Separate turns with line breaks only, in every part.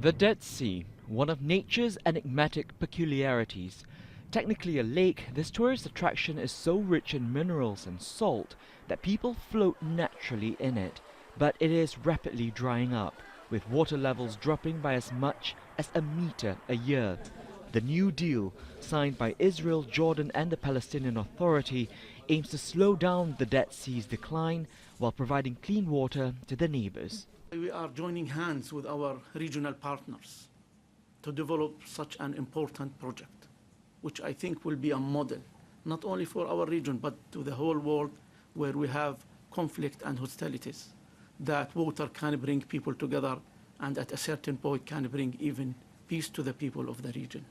The Dead Sea, one of nature's enigmatic peculiarities. Technically a lake, this tourist attraction is so rich in minerals and salt that people float naturally in it. But it is rapidly drying up, with water levels dropping by as much as a meter a year. The New Deal, signed by Israel, Jordan and the Palestinian Authority, aims to slow down the Dead Sea's decline while providing clean water to the neighbors.
We are joining hands with our regional partners to develop such an important project, which I think will be a model, not only for our region, but to the whole world where we have conflict and hostilities, that water can bring people together and at a certain point can bring even peace to the people of the region.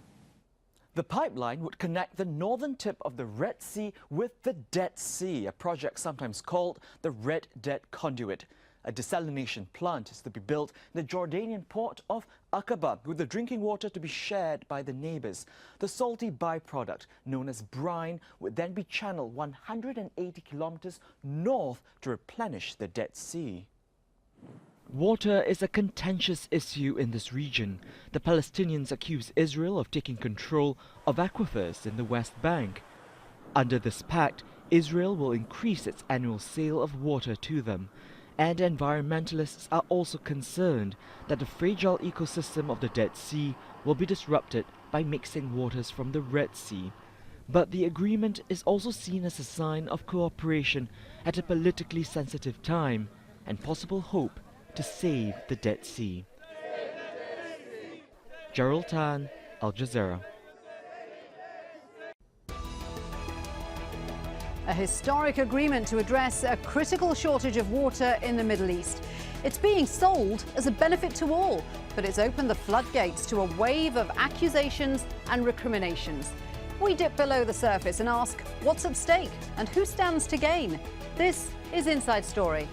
The pipeline would connect the northern tip of the Red Sea with the Dead Sea, a project sometimes called the Red Dead Conduit. A desalination plant is to be built in the Jordanian port of Aqaba, with the drinking water to be shared by the neighbors. The salty byproduct, known as brine, would then be channeled 180 kilometers north to replenish the Dead Sea. Water is a contentious issue in this region. The Palestinians accuse Israel of taking control of aquifers in the West Bank. Under this pact, Israel will increase its annual sale of water to them. And environmentalists are also concerned that the fragile ecosystem of the Dead Sea will be disrupted by mixing waters from the Red Sea. But the agreement is also seen as a sign of cooperation at a politically sensitive time and possible hope to save the Dead Sea. Gerald Tan, Al Jazeera.
A historic agreement to address a critical shortage of water in the Middle East. It's being sold as a benefit to all, but it's opened the floodgates to a wave of accusations and recriminations. We dip below the surface and ask what's at stake and who stands to gain. This is Inside Story.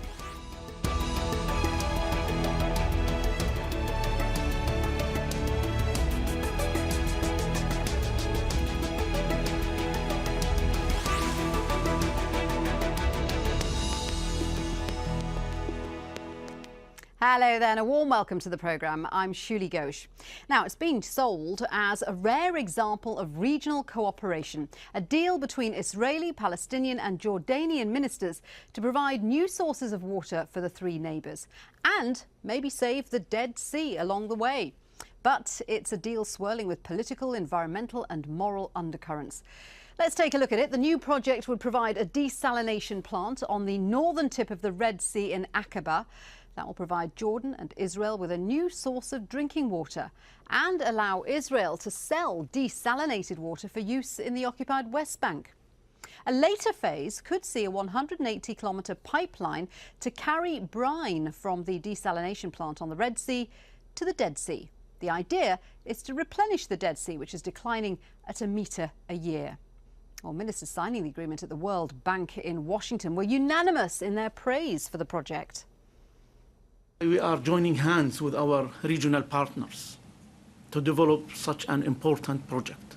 Hello there and a warm welcome to the programme. I'm Shuli Ghosh. Now, it's being sold as a rare example of regional cooperation, a deal between Israeli, Palestinian and Jordanian ministers to provide new sources of water for the three neighbours and maybe save the Dead Sea along the way. But it's a deal swirling with political, environmental and moral undercurrents. Let's take a look at it. The new project would provide a desalination plant on the northern tip of the Red Sea in Aqaba. That will provide Jordan and Israel with a new source of drinking water and allow Israel to sell desalinated water for use in the occupied West Bank. A later phase could see a 180-kilometre pipeline to carry brine from the desalination plant on the Red Sea to the Dead Sea. The idea is to replenish the Dead Sea, which is declining at a metre a year. Well, ministers signing the agreement at the World Bank in Washington were unanimous in their praise for the project.
We are joining hands with our regional partners to develop such an important project,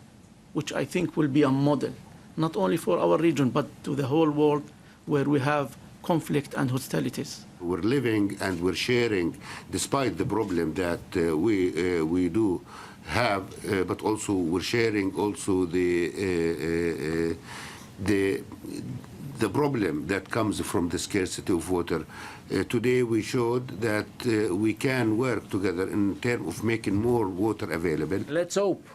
which I think will be a model, not only for our region, but to the whole world where we have conflict and hostilities.
We're living and we're sharing, despite the problem that we do have, but also we're sharing also the problem that comes from the scarcity of water. Today we showed that we can work together in terms of making more water available.
Let's hope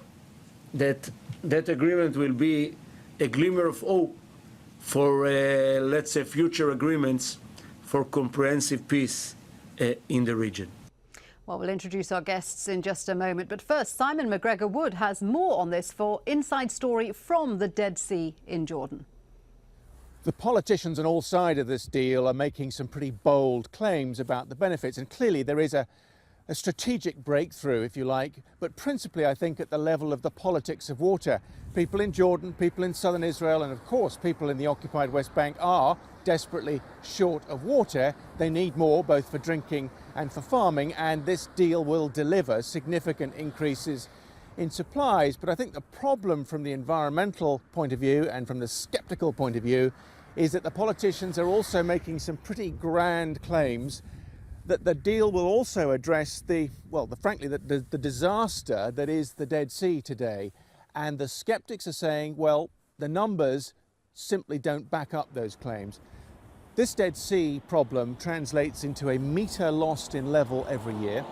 that that agreement will be a glimmer of hope for, let's say, future agreements for comprehensive peace in the region.
Well, we'll introduce our guests in just a moment. But first, Simon McGregor-Wood has more on this for Inside Story from the Dead Sea in Jordan.
The politicians on all sides of this deal are making some pretty bold claims about the benefits, and clearly there is a strategic breakthrough, if you like, but principally I think at the level of the politics of water. People in Jordan, people in southern Israel and of course people in the occupied West Bank are desperately short of water. They need more both for drinking and for farming, and this deal will deliver significant increases in supplies. But I think the problem from the environmental point of view and from the sceptical point of view is that the politicians are also making some pretty grand claims that the deal will also address frankly, the disaster that is the Dead Sea today. And the skeptics are saying, well, the numbers simply don't back up those claims. This Dead Sea problem translates into a metre lost in level every year.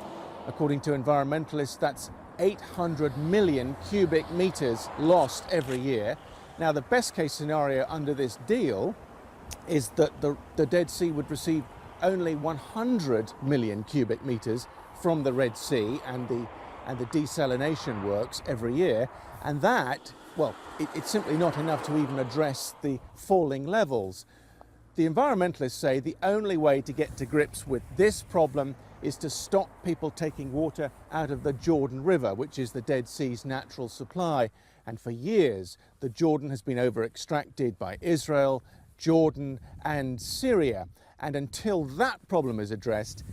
According to environmentalists, that's 800 million cubic metres lost every year. Now, the best case scenario under this deal is that the Dead Sea would receive only 100 million cubic metres from the Red Sea and the desalination works every year. And that, well, it's simply not enough to even address the falling levels. The environmentalists say the only way to get to grips with this problem is to stop people taking water out of the Jordan River, which is the Dead Sea's natural supply. And for years, the Jordan has been over-extracted by Israel, Jordan and Syria. And until that problem is addressed,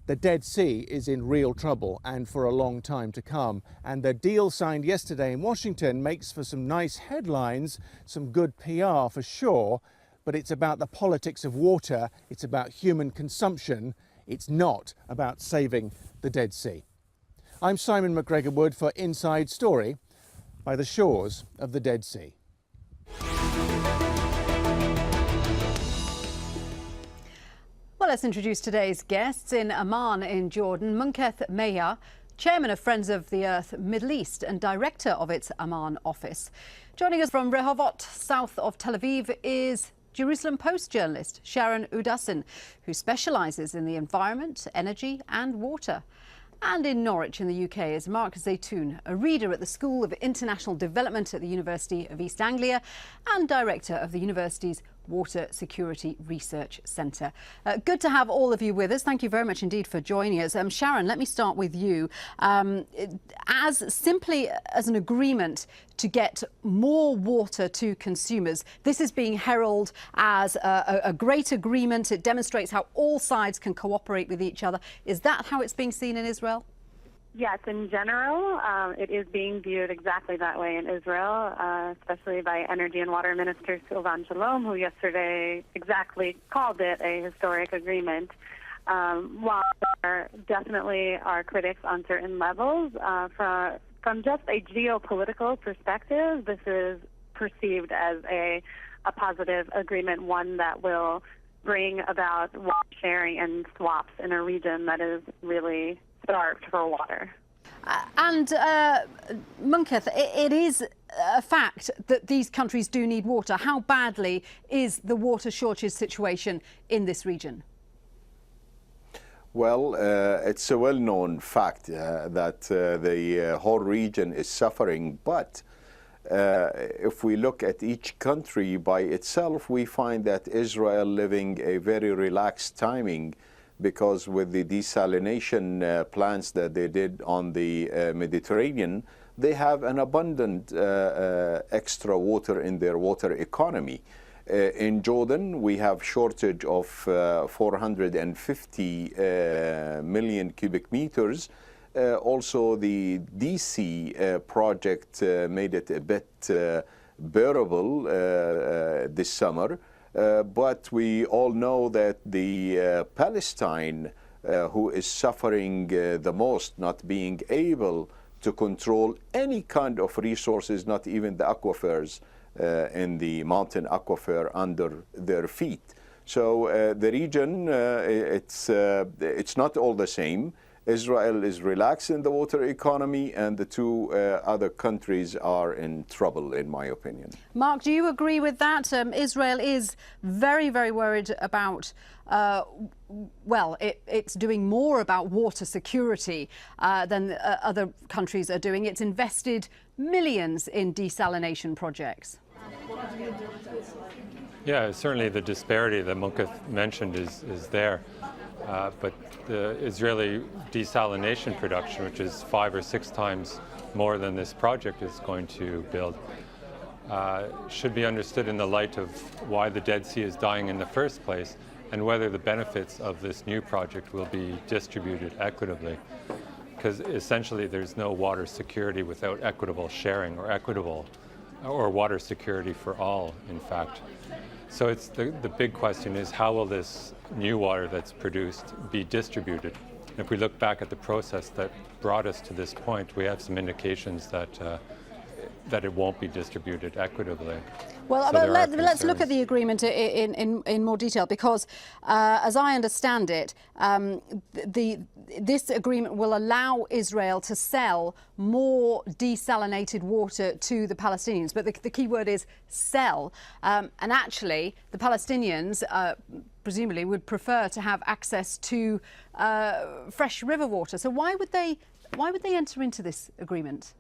the Dead Sea is in real trouble and for a long time to come. And the deal signed yesterday in Washington makes for some nice headlines, some good PR for sure, but it's about the politics of water, it's about human consumption, it's not about saving the Dead Sea. I'm Simon McGregor-Wood for Inside Story by the shores of the Dead Sea.
Well, let's introduce today's guests. In Amman in Jordan, Munketh Meya, Chairman of Friends of the Earth Middle East and Director of its Amman office. Joining us from Rehovot, south of Tel Aviv, is Jerusalem Post journalist Sharon Udassin, who specialises in the environment, energy and water. And in Norwich in the UK is Mark Zaytoun, a reader at the School of International Development at the University of East Anglia and director of the university's Water Security Research Centre. Good to have all of you with us. Thank you very much indeed for joining us. Sharon, let me start with you. As simply as an agreement to get more water to consumers, this is being heralded as a great agreement. It demonstrates how all sides can cooperate with each other. Is that how it's being seen in Israel?
Yes, in general, it is being viewed exactly that way in Israel, especially by Energy and Water Minister Silvan Shalom, who yesterday exactly called it a historic agreement. While there definitely are critics on certain levels, from just a geopolitical perspective, this is perceived as a positive agreement, one that will bring about water sharing and swaps in a region that is really starved for water.
And Munketh, it is a fact that these countries do need water. How badly is the water shortage situation in this region?
Well, it's a well-known fact that the whole region is suffering, but if we look at each country by itself, we find that Israel living a very relaxed timing, because with the desalination plants that they did on the Mediterranean, they have an abundant extra water in their water economy. In Jordan, we have shortage of 450 million cubic meters. Also, the DC project made it a bit bearable this summer. But we all know that the Palestine, who is suffering the most, not being able to control any kind of resources, not even the aquifers in the mountain aquifer under their feet. So the region, it's not all the same. Israel is relaxed in the water economy, and the two other countries are in trouble, in my opinion.
Mark, do you agree with that? Israel is very, very worried about, it's doing more about water security than other countries are doing. It's invested millions in desalination projects.
Yeah, certainly the disparity that Munketh mentioned is there. But the Israeli desalination production, which is 5 or 6 times more than this project is going to build, should be understood in the light of why the Dead Sea is dying in the first place and whether the benefits of this new project will be distributed equitably. Because essentially there's no water security without equitable sharing or water security for all, in fact. So it's the big question is how will this new water that's produced be distributed? If we look back at the process that brought us to this point, we have some indications that that it won't be distributed equitably.
Well,
So there are
let's look at
concerns.
the agreement in more detail, because as I understand it, this agreement will allow Israel to sell more desalinated water to the Palestinians. But the key word is sell. And actually, the Palestinians presumably would prefer to have access to fresh river water. So why would they enter into this agreement?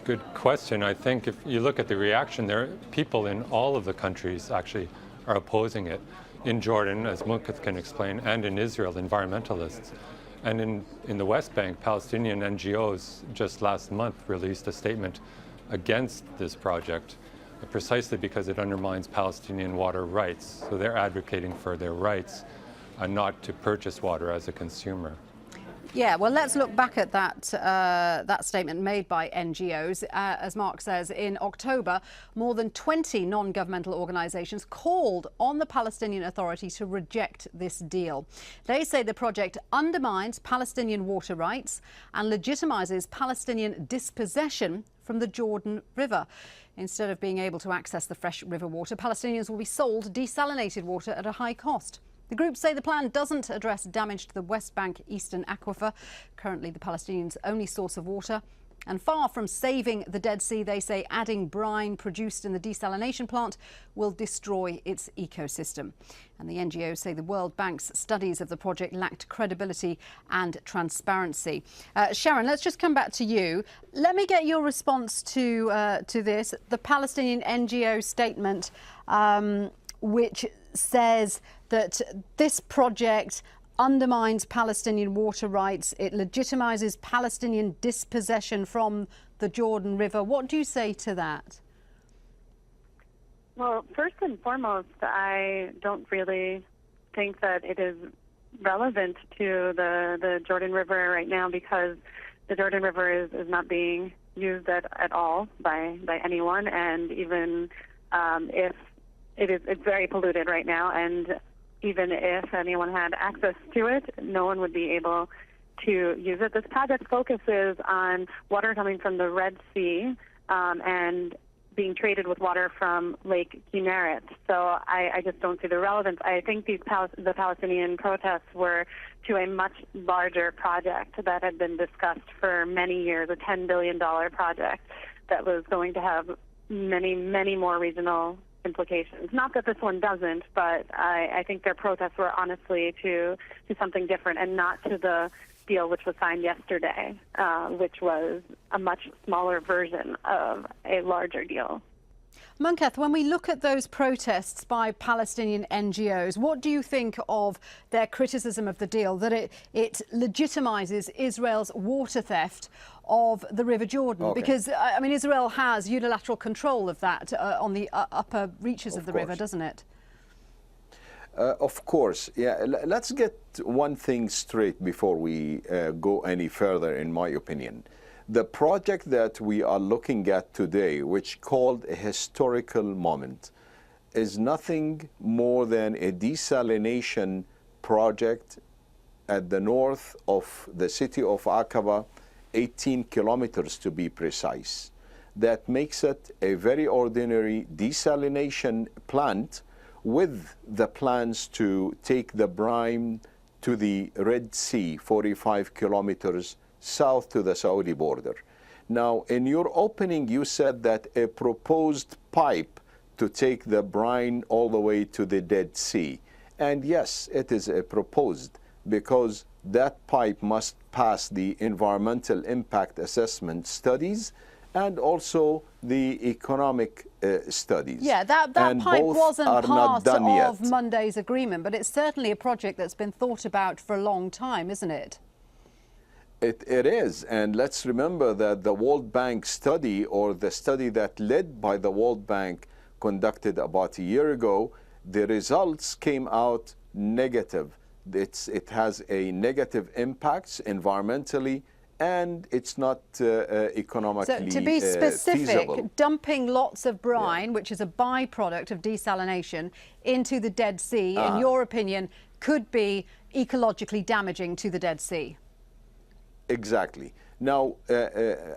Good question. I think if you look at the reaction, there are people in all of the countries actually are opposing it. In Jordan, as Munketh can explain, and in Israel, environmentalists. And in the West Bank, Palestinian NGOs just last month released a statement against this project, precisely because it undermines Palestinian water rights. So they're advocating for their rights, not to purchase water as a consumer.
Yeah, well, let's look back at that statement made by NGOs. As Mark says, in October, more than 20 non-governmental organisations called on the Palestinian Authority to reject this deal. They say the project undermines Palestinian water rights and legitimises Palestinian dispossession from the Jordan River. Instead of being able to access the fresh river water, Palestinians will be sold desalinated water at a high cost. The group say the plan doesn't address damage to the West Bank Eastern Aquifer, currently the Palestinians' only source of water. And far from saving the Dead Sea, they say adding brine produced in the desalination plant will destroy its ecosystem. And the NGOs say the World Bank's studies of the project lacked credibility and transparency. Sharon, let's just come back to you. Let me get your response to this. The Palestinian NGO statement, which says that this project undermines Palestinian water rights. It legitimises Palestinian dispossession from the Jordan River. What do you say to that?
Well, first and foremost, I don't really think that it is relevant to the Jordan River right now, because the Jordan River is not being used at all by anyone, and even if it's very polluted right now, and even if anyone had access to it, no one would be able to use it. This project focuses on water coming from the Red Sea and being traded with water from Lake Kinneret. So I just don't see the relevance. I think the Palestinian protests were to a much larger project that had been discussed for many years, a $10 billion project that was going to have many, many more regional implications. Not that this one doesn't, but I think their protests were honestly to something different, and not to the deal which was signed yesterday, which was a much smaller version of a larger deal.
Munketh, when we look at those protests by Palestinian NGOs, what do you think of their criticism of the deal, that it legitimises Israel's water theft of the River Jordan?
Okay.
Because, I mean, Israel has unilateral control of that on the upper reaches of the river, doesn't it?
Of course, yeah. Let's get one thing straight before we go any further, in my opinion. The project that we are looking at today, which called a historical moment, is nothing more than a desalination project at the north of the city of Aqaba, 18 kilometers to be precise. That makes it a very ordinary desalination plant with the plans to take the brine to the Red Sea, 45 kilometers south to the Saudi border. Now, in your opening, you said that a proposed pipe to take the brine all the way to the Dead Sea. And yes, it is a proposed, because that pipe must pass the environmental impact assessment studies and also the economic studies.
Yeah, that pipe wasn't part of Monday's agreement, but it's certainly a project that's been thought about for a long time, isn't it?
It is, and let's remember that the World Bank study, or the study that led by the World Bank conducted about a year ago, the results came out negative. It has a negative impacts environmentally, and it's not economically
So to be specific,
feasible.
dumping lots of brine, which is a byproduct of desalination, into the Dead Sea, in your opinion, could be ecologically damaging to the Dead Sea.
Exactly. Now,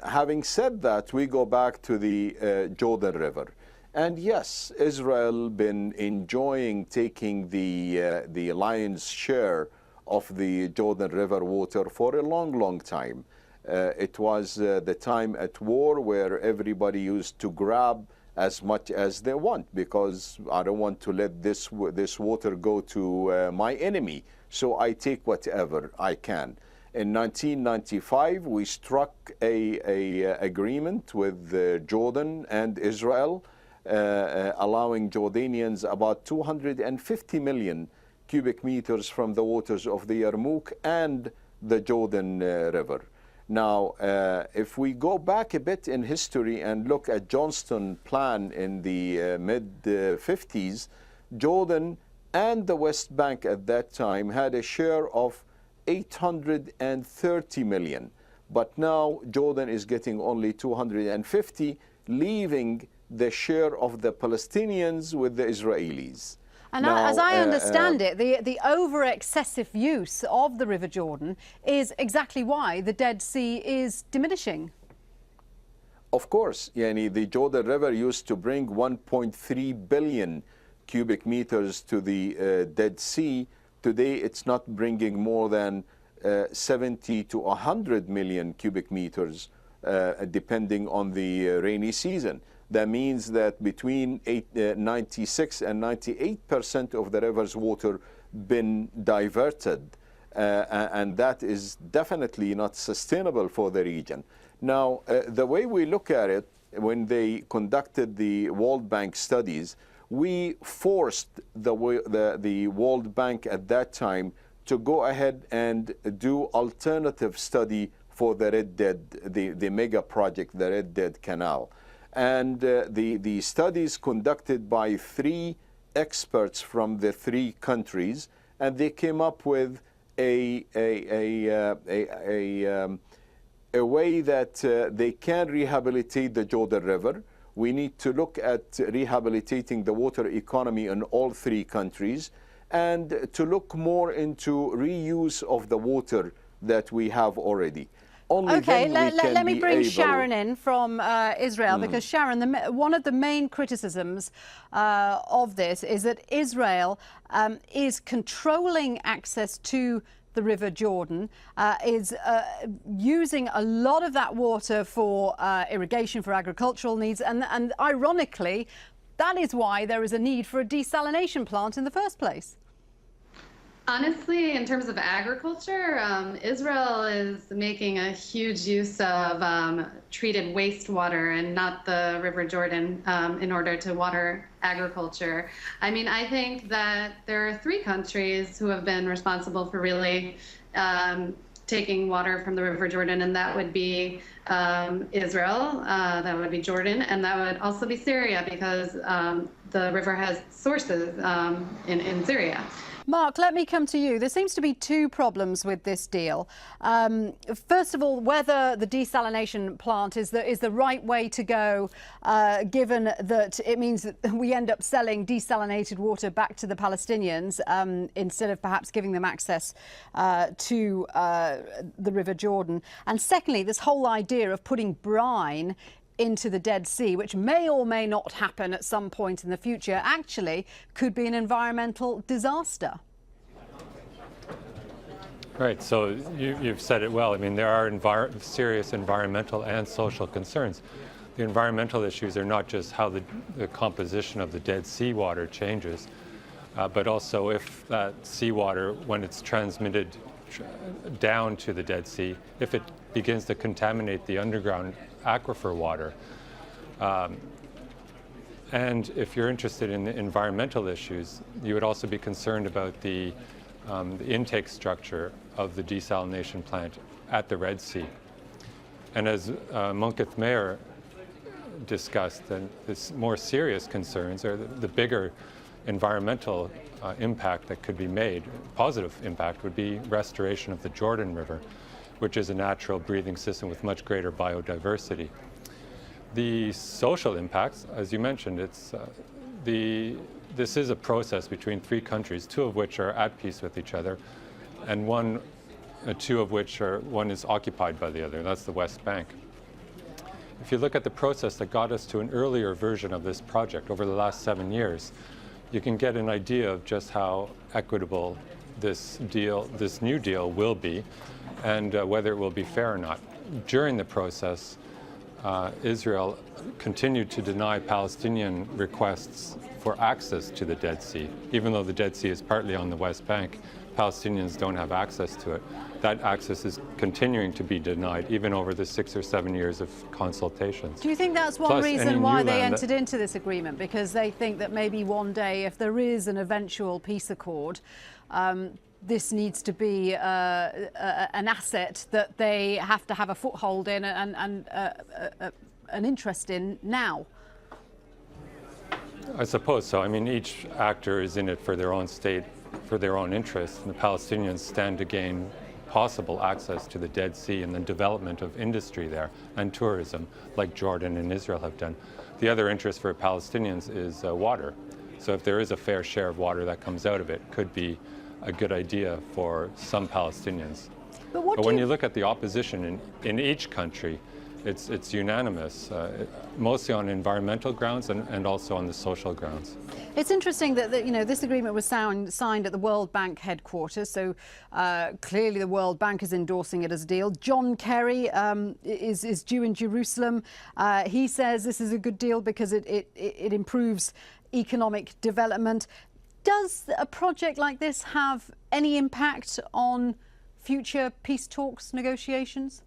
having said that, we go back to the Jordan River. And yes, Israel been enjoying taking the lion's share of the Jordan River water for a long, long time. It was the time at war where everybody used to grab as much as they want, because I don't want to let this water go to my enemy, so I take whatever I can. In 1995, we struck a agreement with Jordan and Israel, allowing Jordanians about 250 million cubic meters from the waters of the Yarmouk and the Jordan River. Now, if we go back a bit in history and look at Johnston Plan in the mid-50s, Jordan and the West Bank at that time had a share of 830 million. But now Jordan is getting only 250, leaving the share of the Palestinians with the Israelis.
And
now,
as I understand it, the over-excessive use of the River Jordan is exactly why the Dead Sea is diminishing.
Of course, yani the Jordan River used to bring 1.3 billion cubic meters to the Dead Sea. Today, it's not bringing more than 70 to 100 million cubic meters, depending on the rainy season. That means that between 96 and 98% of the river's water been diverted, and that is definitely not sustainable for the region. Now, the way we look at it, when they conducted the World Bank studies, we forced the World Bank at that time to go ahead and do alternative study for the Red Dead, the mega project, the Red Dead Canal. And the studies conducted by 3 experts from the 3 countries, and they came up with a way that they can rehabilitate the Jordan River. We need to look at rehabilitating the water economy in all 3 countries, and to look more into reuse of the water that we have already.
Okay, let me bring Sharon in from Israel, because Sharon, one of the main criticisms of this is that Israel is controlling access to the River Jordan, is using a lot of that water for irrigation, for agricultural needs, and ironically, that is why there is a need for a desalination plant in the first place.
Honestly, in terms of agriculture, Israel is making a huge use of treated wastewater and not the River Jordan in order to water agriculture. I mean, I think that there are 3 countries who have been responsible for really taking water from the River Jordan, and that would be Israel, that would be Jordan, and that would also be Syria, because the river has sources in Syria.
Mark, let me come to you. There seems to be 2 problems with this deal. First of all, whether the desalination plant is the right way to go, given that it means that we end up selling desalinated water back to the Palestinians instead of perhaps giving them access to the River Jordan. And secondly, this whole idea of putting brine into the Dead Sea, which may or may not happen at some point in the future, actually could be an environmental disaster.
Right, so you've said it well. I mean, there are serious environmental and social concerns. The environmental issues are not just how the composition of the Dead Sea water changes, but also if that seawater, when it's transmitted down to the Dead Sea, if it begins to contaminate the underground aquifer water. And if you're interested in the environmental issues, you would also be concerned about the intake structure of the desalination plant at the Red Sea. And as Munketh Mayer discussed, then the more serious concerns are the bigger environmental impact that could be made. Positive impact would be restoration of the Jordan River, which is a natural breathing system with much greater biodiversity. The social impacts, as you mentioned, this is a process between three countries, two of which are at peace with each other, and two of which one is occupied by the other. That's the West Bank. If you look at the process that got us to an earlier version of this project over the last 7 years, you can get an idea of just how equitable this new deal will be, and whether it will be fair or not. During the process, Israel continued to deny Palestinian requests for access to the Dead Sea. Even though the Dead Sea is partly on the West Bank, Palestinians don't have access to it. That access is continuing to be denied, even over the 6 or 7 years of consultations.
Do you think that's one
Plus,
reason why they entered into this agreement? Because they think that maybe one day, if there is an eventual peace accord, this needs to be an asset that they have to have a foothold in and an interest in now.
I suppose so. I mean, each actor is in it for their own state, for their own interests. And the Palestinians stand to gain possible access to the Dead Sea and the development of industry there and tourism, like Jordan and Israel have done. The other interest for Palestinians is water. So if there is a fair share of water that comes out of it, could be a good idea for some Palestinians. But when you look at the opposition in each country, it's unanimous, mostly on environmental grounds and also on the social grounds.
It's interesting that this agreement was signed at the World Bank headquarters, so clearly the World Bank is endorsing it as a deal. John Kerry is due in Jerusalem. He says this is a good deal because it improves economic development. Does a project like this have any impact on future peace talks, negotiations?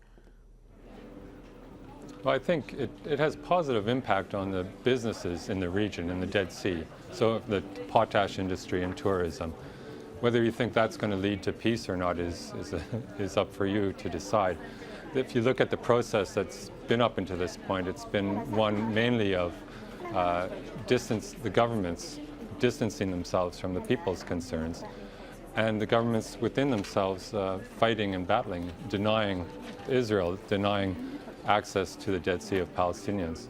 Well, I think it has positive impact on the businesses in the region, in the Dead Sea. So the potash industry and tourism. Whether you think that's going to lead to peace or not is up for you to decide. If you look at the process that's been up until this point, it's been one mainly of the governments distancing themselves from the people's concerns, and the governments within themselves fighting and battling, denying Israel, denying access to the Dead Sea of Palestinians.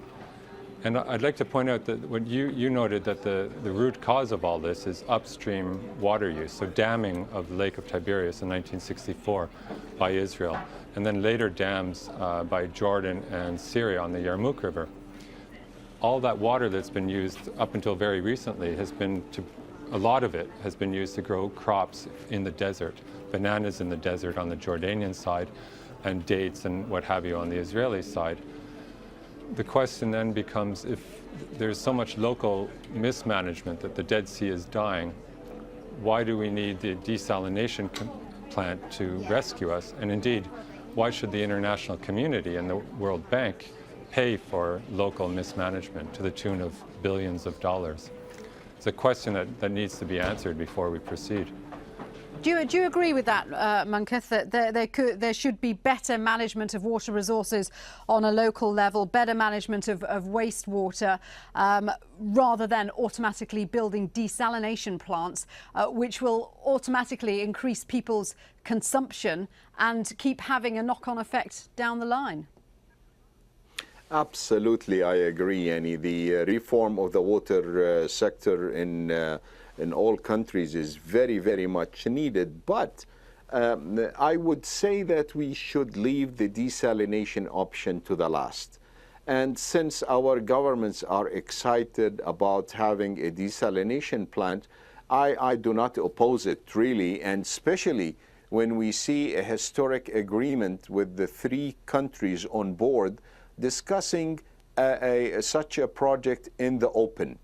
And I'd like to point out that what you noted that the root cause of all this is upstream water use, so damming of the Lake of Tiberias in 1964 by Israel, and then later dams by Jordan and Syria on the Yarmouk River. All that water that's been used up until very recently a lot of it has been used to grow crops in the desert, bananas in the desert on the Jordanian side, and dates and what have you on the Israeli side. The question then becomes, if there's so much local mismanagement that the Dead Sea is dying, why do we need the desalination plant to rescue us? And indeed, why should the international community and the World Bank pay for local mismanagement to the tune of billions of dollars? It's a question that needs to be answered before we proceed.
Do you agree with that, Munketh, that there should be better management of water resources on a local level, better management of wastewater, rather than automatically building desalination plants, which will automatically increase people's consumption and keep having a knock-on effect down the line?
Absolutely, I agree, Annie. The reform of the water sector in all countries is very, very much needed. But I would say that we should leave the desalination option to the last. And since our governments are excited about having a desalination plant, I do not oppose it really, and especially when we see a historic agreement with the three countries on board discussing such a project in the open.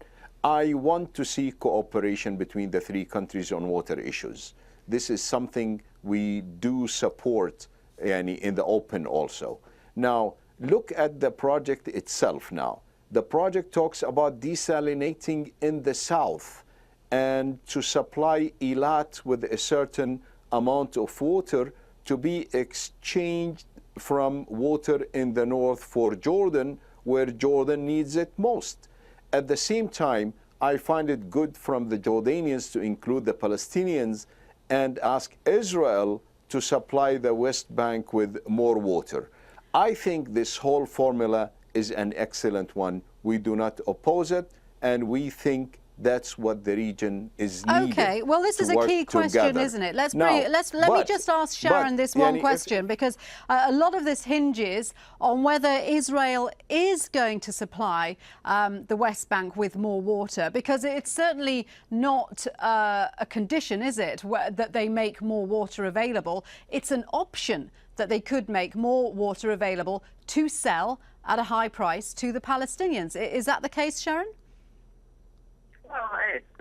I want to see cooperation between the three countries on water issues. This is something we do support in the open also. Now, look at the project itself now. The project talks about desalinating in the south and to supply Eilat with a certain amount of water to be exchanged from water in the north for Jordan, where Jordan needs it most. At the same time, I find it good from the Jordanians to include the Palestinians and ask Israel to supply the West Bank with more water. I think this whole formula is an excellent one. We do not oppose it, and we think that's what the region is needed.
Okay, well, this is a key question, isn't it? Let me just ask Sharon this one question, because a lot of this hinges on whether Israel is going to supply the West Bank with more water, because it's certainly not a condition, is it, that they make more water available. It's an option that they could make more water available to sell at a high price to the Palestinians. Is that the case, Sharon?
Well,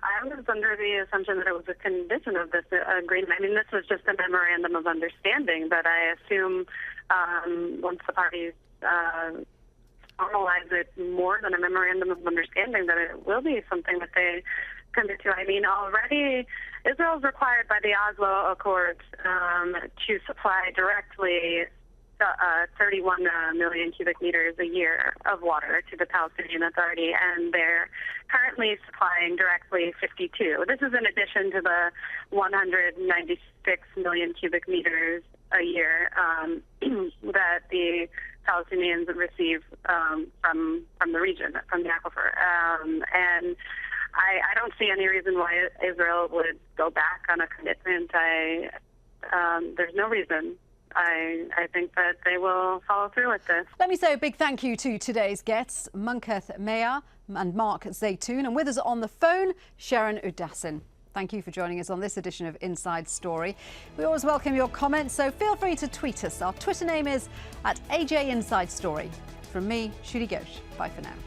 I was under the assumption that it was a condition of this agreement. I mean, this was just a memorandum of understanding, but I assume once the parties formalize it more than a memorandum of understanding, that it will be something that they commit to. I mean, already Israel is required by the Oslo Accords to supply directly 31 million cubic meters a year of water to the Palestinian Authority, and they're currently supplying directly 52. This is in addition to the 196 million cubic meters a year that the Palestinians receive from the region, from the aquifer. And I don't see any reason why Israel would go back on a commitment. There's no reason. I think that they will follow through with this.
Let me say a big thank you to today's guests, Munketh Meir and Mark Zaytoun, and with us on the phone, Sharon Udassin. Thank you for joining us on this edition of Inside Story. We always welcome your comments, so feel free to tweet us. Our Twitter name is @AJInsideStory. From me, Shuli Ghosh. Bye for now.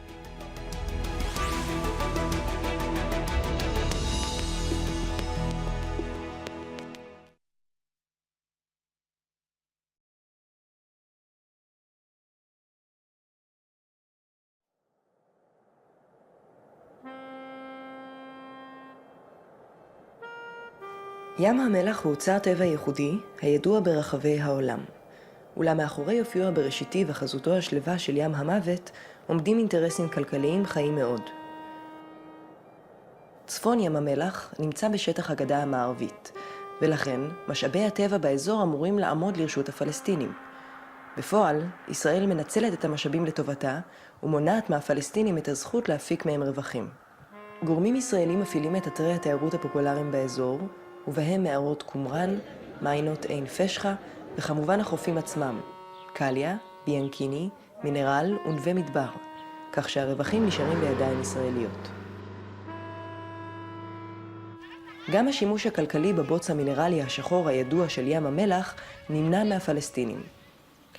ים המלח הוא אוצר טבע ייחודי, הידוע ברחבי העולם. אולם מאחורי אופיו הבראשיתי וחזותו השלווה של ים המוות, עומדים אינטרסים כלכליים חיים מאוד. צפון ים המלח נמצא בשטח הגדה המערבית, ולכן משאבי הטבע באזור אמורים לעמוד לרשות הפלסטינים. בפועל, ישראל מנצלת את המשאבים לטובתה, ומונעת מהפלסטינים את הזכות להפיק מהם רווחים. גורמים ישראלים מפעילים את אתרי התיירות הפופולריים באזור, ובהם מערות קומראן, מיינות עין פשחה, וכמובן החופים עצמם, קליה, ביאנקיני, מינרל ונווה מדבר, כך שהרווחים נשארים בידיים ישראליות. גם השימוש הכלכלי בבוץ המינרלי השחור הידוע של ים המלח נמנע מהפלסטינים.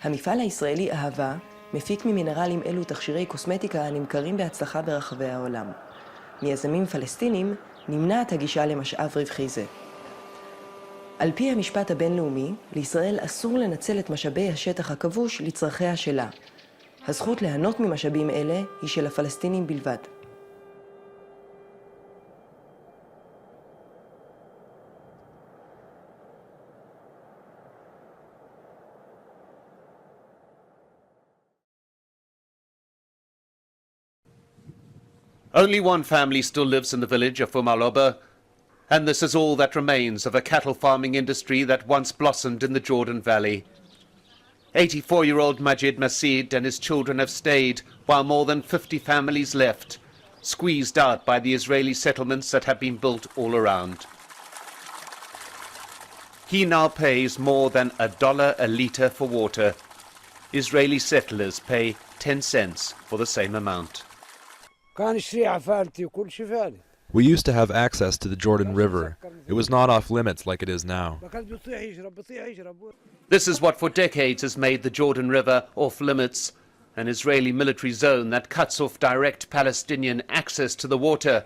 המפעל הישראלי אהבה מפיק ממינרלים אלו תכשירי קוסמטיקה הנמכרים בהצלחה ברחבי העולם. מיזמים פלסטינים נמנעת הגישה למשאב רווחי זה. על פי המשפט הבינלאומי, לישראל אסור לנצל את משאבי השטח הכבוש לצרכיה שלה. הזכות ליהנות ממשאבים אלה היא של הפלסטינים בלבד.
Only one family still lives in the village of Umaloba, and this is all that remains of a cattle farming industry that once blossomed in the Jordan Valley. 84-year-old Majid Masid and his children have stayed, while more than 50 families left, squeezed out by the Israeli settlements that have been built all around. He now pays more than $1 a litre for water. Israeli settlers pay 10 cents for the same amount.
We used to have access to the Jordan River. It was not off limits like it is now.
This is what for decades has made the Jordan River off limits, an Israeli military zone that cuts off direct Palestinian access to the water,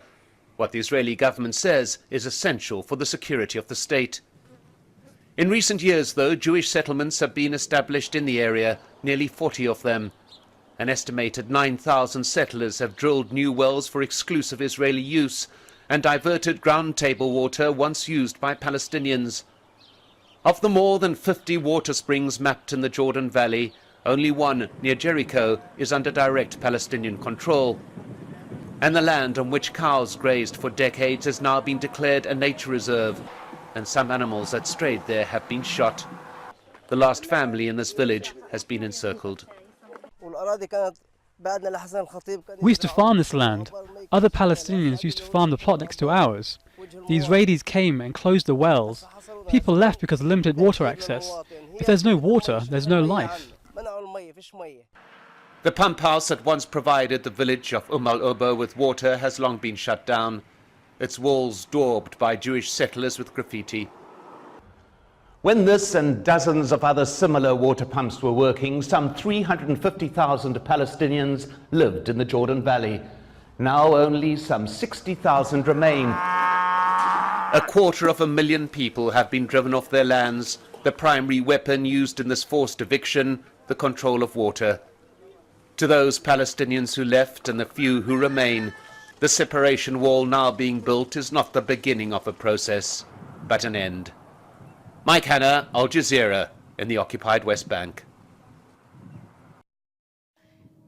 what the Israeli government says is essential for the security of the state. In recent years, though, Jewish settlements have been established in the area, nearly 40 of them. An estimated 9,000 settlers have drilled new wells for exclusive Israeli use and diverted ground table water once used by Palestinians. Of the more than 50 water springs mapped in the Jordan Valley, only one near Jericho is under direct Palestinian control. And the land on which cows grazed for decades has now been declared a nature reserve. and some animals that strayed there have been shot. The last family in this village has been encircled.
We used to farm this land. Other Palestinians used to farm the plot next to ours. The Israelis came and closed the wells. People left because of limited water access. If there's no water, there's no life.
The pump house that once provided the village of al-Oba with water has long been shut down, its walls daubed by Jewish settlers with graffiti.
When this and dozens of other similar water pumps were working, some 350,000 Palestinians lived in the Jordan Valley. Now only some 60,000 remain.
250,000 people have been driven off their lands, the primary weapon used in this forced eviction, the control of water. To those Palestinians who left and the few who remain, the separation wall now being built is not the beginning of a process, but an end. Mike Hanna, Al Jazeera, in the occupied West Bank.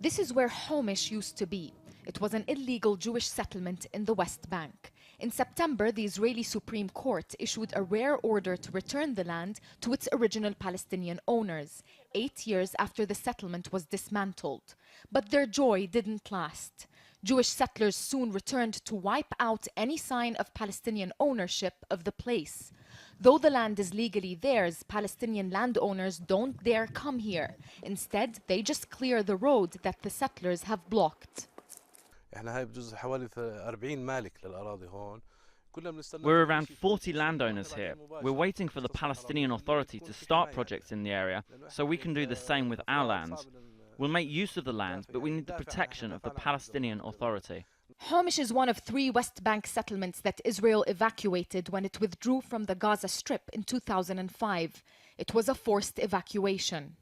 This is where Homish used to be. It was an illegal Jewish settlement in the West Bank. In September, the Israeli Supreme Court issued a rare order to return the land to its original Palestinian owners, 8 years after the settlement was dismantled. But their joy didn't last. Jewish settlers soon returned to wipe out any sign of Palestinian ownership of the place. Though the land is legally theirs, Palestinian landowners don't dare come here. Instead, they just clear the road that the settlers have blocked.
We're around 40 landowners here. We're waiting for the Palestinian Authority to start projects in the area so we can do the same with our land. We'll make use of the land, but we need the protection of the Palestinian Authority.
Homish is one of 3 West Bank settlements that Israel evacuated when it withdrew from the Gaza Strip in 2005. It was a forced evacuation.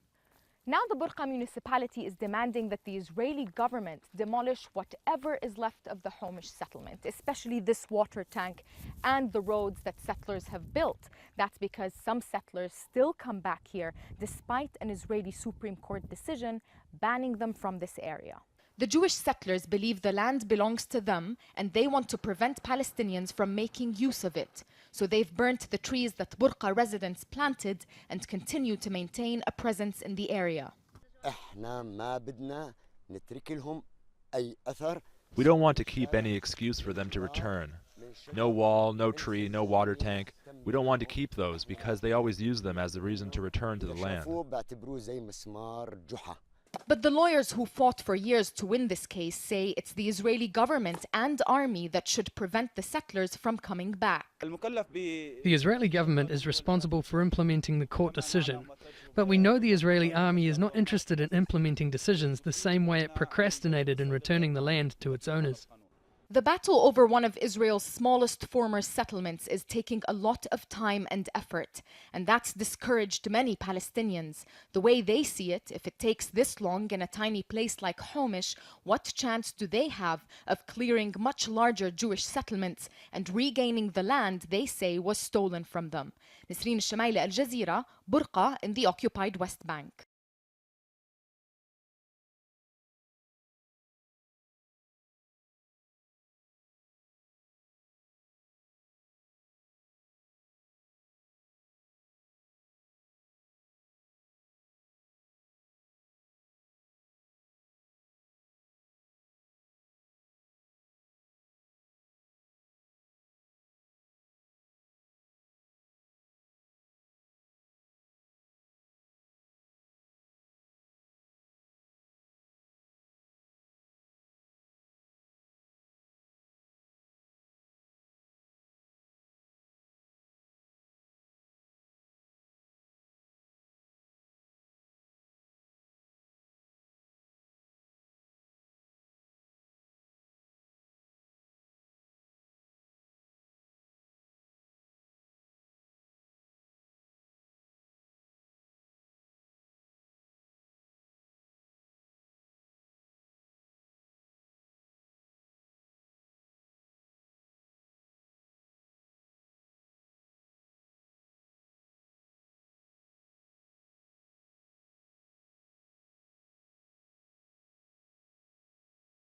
Now the Burqa municipality is demanding that the Israeli government demolish whatever is left of the Homish settlement, especially this water tank and the roads that settlers have built. That's because some settlers still come back here despite an Israeli Supreme Court decision banning them from this area. The Jewish settlers believe the land belongs to them and they want to prevent Palestinians from making use of it. So they've burnt the trees that Burqa residents planted and continue to maintain a presence in the area.
We don't want to keep any excuse for them to return. No wall, no tree, no water tank. We don't want to keep those because they always use them as the reason to return to the land.
But the lawyers who fought for years to win this case say it's the Israeli government and army that should prevent the settlers from coming back.
The Israeli government is responsible for implementing the court decision. But we know the Israeli army is not interested in implementing decisions the same way it procrastinated in returning the land to its owners.
The battle over one of Israel's smallest former settlements is taking a lot of time and effort, and that's discouraged many Palestinians. The way they see it, if it takes this long in a tiny place like Homish, what chance do they have of clearing much larger Jewish settlements and regaining the land they say was stolen from them? Nisreen Shamaili, Al Jazeera, Burqa in the occupied West Bank.